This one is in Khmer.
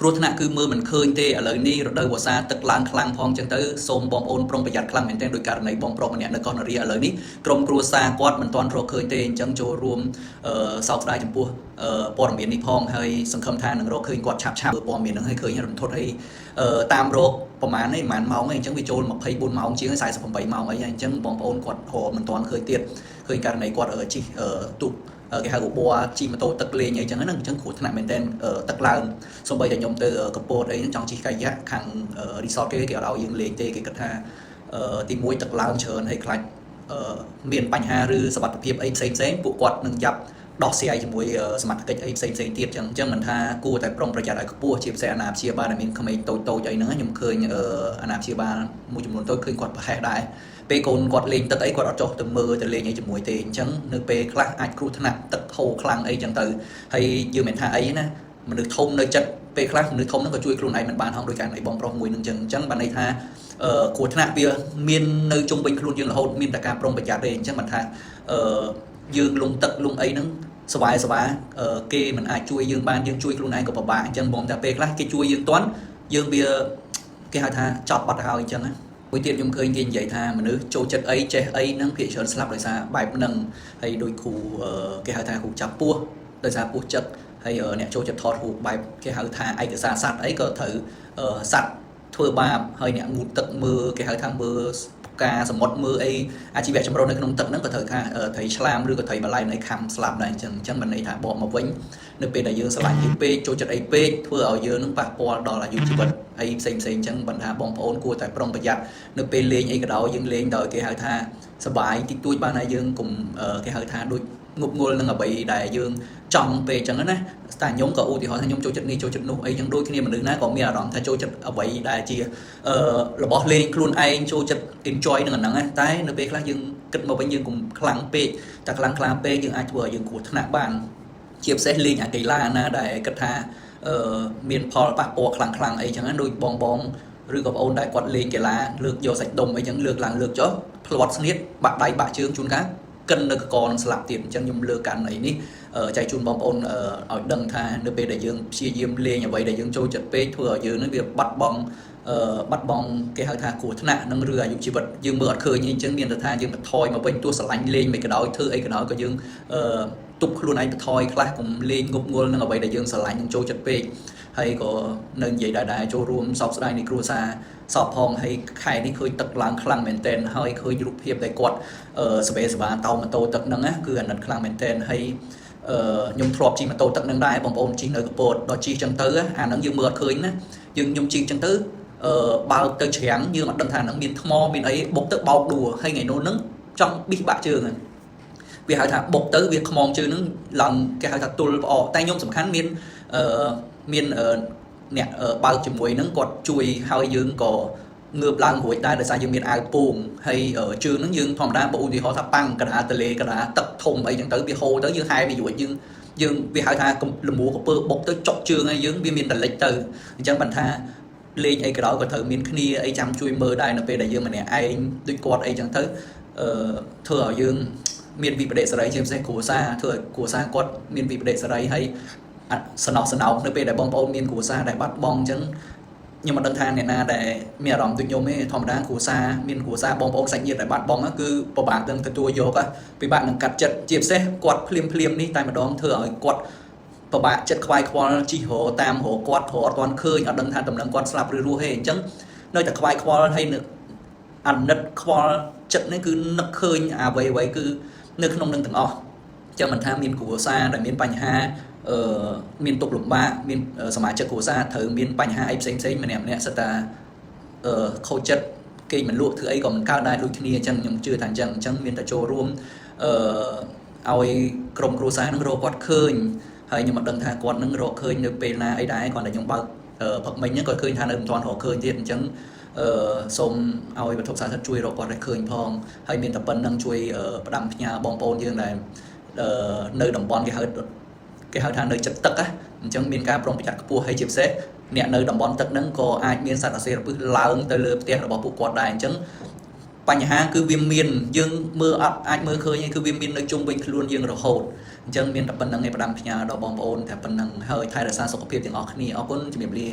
គ្រោះថ្នាក់គឺមើលមិនឃើញទេឥឡូវនេះរដូវវស្សាទឹកឡើងខ្លាំងផងអញ្ចឹងទៅសូមបងប្អូនប្រុងប្រយ័ត្នខ្លាំងមែនទែនដោយករណីបងប្រុសម្នាក់នៅកោះនរាឥឡូវនេះក្រុមគ្រួសារគាត់មិនទាន់រកឃើញទេអញ្ចឹងចូលរួមសោកស្ដាយចំពោះព័ត៌មាននេះផងហើយសង្ឃឹមថានឹងរកឃើញគាត់ឆាប់ព័ត៌មាននឹងឲ្យឃើញរំធត់ឲ្យតាមរកប្រហែលនេះប្រហែលម៉ោងអីអញ្ចឹងវាចូល24ម៉ោងជាង48ម៉ោងអីហើយអញ្ចឹងបងប្អូនគាត់រកមិនទាន់ឃើញទៀតឃើញករណីគាត់ជិះទូកគេហៅបបជិះម៉ូតូទឹកលេងអីចឹងហ្នឹងអញ្ចឹងគ្រោះថ្នាក់មែនទែនទឹកឡើងសូម្បីតែខ្ញុំទៅកពតអីចង់ជិះកាយៈខាង resort គេអត់ឲ្យយើងលេងទេគេគិតថាទី1ទឹកឡើងច្រើនហើយខ្លាចមានបញ្ហាឬសុវត្ថិភាពអីផ្សេងពួកគាត់នឹងចាប់ដោះស្រាយជាមួយសមត្ថកិច្ចអីផ្សេងទៀតអញ្ចឹងមិនថាគួរតែប្រុងប្រយ័ត្នឲ្យខ្ពស់ជាពិសេសអាណាព្យាបាលដែលមានក្មេងតូចអីហ្នឹងខ្ញុំឃើញអាណាព្យាបាលមួយចំនួនតូចឃើញគាត់ប្រហែសដែរពេលកូនគាត់លេងទឹកអីគាត់អត់ចុះទៅមើលទៅលេងអីជាមួយទេអញ្ចឹងនៅពេលខ្លះអាចគ្រោះថ្នាក់ទឹកហូរខ្លាំងអីចឹងទៅហើយយើងមិនថាអីណាមនុស្សធំនៅចិត្តពេលខ្លះមនុស្សធំហ្នឹងក៏ជួយខ្លួនឯងមិនបានហងដោយការឯបងប្រុសមួយនឹងអញ្ចឹងបានន័យថាគ្រោះថ្នាក់វាមាននៅជុំវិញខ្លួនយើងរហូតមានតែការប្រុងប្រយ័ត្នទេអញ្ចឹងមិនថាយើងលងទឹកលងអីហ្នឹងសវាគេមិនអាចជួយយើងបានយើងជួយខ្លួនឯងក៏ពិបាកអញ្ចឹងបងតែពេលខ្លះគេជួយយើងទាន់យើងវាគេហៅថាចប់បាត់ទៅហើយអញ្ចឹងណាមួយទៀតខ្ញុំឃើញគេនិយាយថាមនុស្សចូលចិត្តអីចេះអីហ្នឹងភាគច្រើនស្លាប់ដោយសារបែបហ្នឹងហើយដោយគ្រូគេហៅថាគ្រូចាប់ពោះដោយសារពោះចឹកហើយអ្នកចូលចិត្តថតរូបបែបគេហៅថាឯកសារសัตว์អីក៏ត្រូវសัตว์ធ្វើបាបហើយអ្នកងូតទឹកមើលគេហៅថាមើលការសមុទ្រមើលអីអាជីវៈចម្រុះនៅក្នុងទឹកហ្នឹងក៏ត្រូវថាត្រីឆ្លាមឬក៏ត្រីបលែនអីខំស្លាប់ដែរអញ្ចឹងមិនន័យថាបកមកវិញនៅពេលដែលយើងស្រឡាញ់អីពេកចូលចិត្តអីពេកធ្វើឲ្យយើងនឹងប៉ះពាល់ដល់អាយុជីវិតអីផ្សេងអញ្ចឹងបន្តថាបងប្អូនគួរតែប្រុងប្រយ័ត្ននៅពេលលេងអីក៏ដោយយើងលេងដោយគេហៅថាសប្បាយតិចតួចបានហើយយើងកុំគេហៅថាដូចងប់ងល់នឹងអ្វីដែលយើងចង់ពេកអញ្ចឹងណាតែខ្ញុំក៏ឧទាហរណ៍ថាខ្ញុំចូលចិត្តនេះចូលចិត្តនោះអីចឹងដូចគ្នាមនុស្សណាក៏មានអារម្មណ៍ថាចូលចិត្តអ្វីដែលជារបស់លេងខ្លួនឯងចូលចិត្ត enjoy នឹងអាហ្នឹងតែនៅពេលខ្លះយើងគិតមកវិញយើងកុំខ្លាំងពេកតែខ្លាំងខ្លាពេកយើងអាចធ្វើឲ្យយើងគ្រោះថ្នាក់បានជាពិសេសលេងអាកីឡាណាដែលគិតថាមានផលប៉ះពាល់ខ្លាំងអីចឹងណាដូចបងឬក៏បងអូនដែលគាត់លេងកីឡាលើកយកសាច់ដុំអីចឹងលើកឡើងលើកចុះផ្លាត់ស្នៀតបាក់ដៃបាក់ជើងជួនកាលកិននៅកកនឹងស្លាប់ទៀតអញ្ចឹងខ្ញុំលើកករណីនេះចែកជូនបងប្អូនឲ្យដឹងថានៅពេលដែលយើងព្យាយាមលេងអ្វីដែលយើងចូលចិត្តពេកធ្វើឲ្យយើងនឹងវាបាត់បង់គេហៅថាគ្រោះថ្នាក់នឹងឬអាយុជីវិតយើងមើលអត់ឃើញអីអញ្ចឹងមានតែថាយើងបន្ថយមកវិញទោះស្រឡាញ់លេងមិនក៏ដោយធ្វើអីក៏ដោយក៏យើងទប់ខ្លួនឯងបន្ថយខ្លះកុំលេងងប់ងល់នឹងអ្វីដែលយើងស្រឡាញ់នឹងចូលចិត្តពេកហើយក៏នៅនិយាយដែរចូលរួមសោកស្ដាយនៃគ្រួសារសពផងហើយខែនេះឃើញទឹកឡើងខ្លាំងមែនទែនហើយឃើញរូបភាពដែលគាត់សវេសវាតោម៉ូតូទឹកហ្នឹងណាគឺអាណិតខ្លាំងមែនទែនហើយខ្ញុំធ្លាប់ជិះម៉ូតូទឹកហ្នឹងដែរបងប្អូនជិះនៅកពតដល់ជិះចឹងទៅអាហ្នឹងយើងមើលអត់ឃើញណាខ្ញុំជិះចឹងទៅបើកទៅច្រាំងយើងអត់ដឹងថាហ្នឹងមានថ្មមានអីបុកទៅបោកដួលហើយថ្ងៃនោះហ្នឹងចង់ប៊ីសបាក់ជើងវាហៅថាបុកទៅវាខ្មងជើងហ្នឹងឡើងគេហៅថាទល់ផ្អកតែខ្ញុំសំខាន់មានអ្នកបើកជាមួយហ្នឹងគាត់ជួយឲ្យយើងក៏ងើបឡើងរួចដែរដោយសារយើងមានអាវពោងហើយជើងហ្នឹងយើងធម្មតាបើឧទាហរណ៍ថាប៉ាំងកណ្ដាលទលេកណ្ដាលទឹកធំអីចឹងទៅវាហូរទៅយើងហែវារួចយើងវាហៅថាលំមួកពើបុកទៅចុកជើងហើយយើងវាមានតលិចទៅអញ្ចឹងបានថាលេងអីក៏ដោយក៏ត្រូវមានគ្នាអីចាំជួយមើលដែរនៅពេលដែលយើងម្នាក់ឯងដូចគាត់អីចឹងទៅធ្វើឲ្យយើងមានវិបដិសេរីជាពិសេសគ្រួសារធ្វើឲ្យគ្រួសារគាត់មានវិបដិសេរីហើយสนองនៅពេលដែលបងប្អូនមានគ្រួសារដែលបាត់បង់អញ្ចឹងខ្ញុំមិនដឹងថាអ្នកណាដែលមានអារម្មណ៍ដូចខ្ញុំទេធម្មតាគ្រួសារមានគ្រួសារបងប្អូនសាច់ញាតិដែលបាត់បង់គឺពិបាកនឹងទទួលយកពិបាកនឹងកាត់ចិត្តជាពិសេសគាត់ភ្លាមនេះតែម្ដងធ្វើឲ្យគាត់ពិបាកចិត្តខ្វាយខ្វល់ជីហោតាមហោគាត់អត់ទាន់ឃើញអត់ដឹងថាដំណឹងគាត់ស្លាប់ឬរស់ទេអញ្ចឹងនៅតែខ្វាយខ្វល់ហើយនៅអាណិតខ្វល់ចិត្តនេះគឺនឹកឃើញអ្វីគឺនៅក្នុងនឹងទាំងអស់ចឹងមិនថាមានគ្រួសារដែលមានបញ្ហាមានទុកលំបាកមានសមាជិកគ្រួសារត្រូវមានបញ្ហាអីផ្សេងម្នាក់សិតតាខូចចិត្តគេមិនលក់ធ្វើអីក៏មិនកើតដែរដូចគ្នាអញ្ចឹងខ្ញុំជឿថាអញ្ចឹងមានតែចូលរួមឲ្យក្រុមគ្រួសារនឹងរកគាត់ឃើញហើយខ្ញុំមិនដឹងថាគាត់នឹងរកឃើញនៅពេលណាអីដែរគ្រាន់តែខ្ញុំបើកផឹកមិញហ្នឹងក៏ឃើញថានៅមិនទាន់រកឃើញទៀតអញ្ចឹងសូមឲ្យវត្ថុស័ក្តិសិទ្ធិជួយរកគាត់ឲ្យឃើញផងហើយមានតែប៉ុណ្្នឹងជួយផ្ដាំផ្ញើបងប្អូនយើងដែលនៅតំបន់គេហៅថានៅចិត្តទឹកអញ្ចឹងមានការប្រុងប្រយ័ត្នខ្ពស់ហើយជាពិសេសអ្នកនៅតំបន់ទឹកហ្នឹងក៏អាចមានសត្វអាសិរពិសឡើងទៅលើផ្ទះរបស់ពួកគាត់ដែរអញ្ចឹង បញ្ហាគឺវាមានយើងមើលអត់អាចមើលឃើញគឺវាមាននៅជុំវិញខ្លួនយើងរហូតអញ្ចឹងមានតែប៉ុណ្្នឹងឯងផ្ដាំផ្ញើដល់បងប្អូនតែប៉ុណ្្នឹងហើយថែរក្សាសុខភាពទាំងអស់គ្នាអរគុណជំរាបលា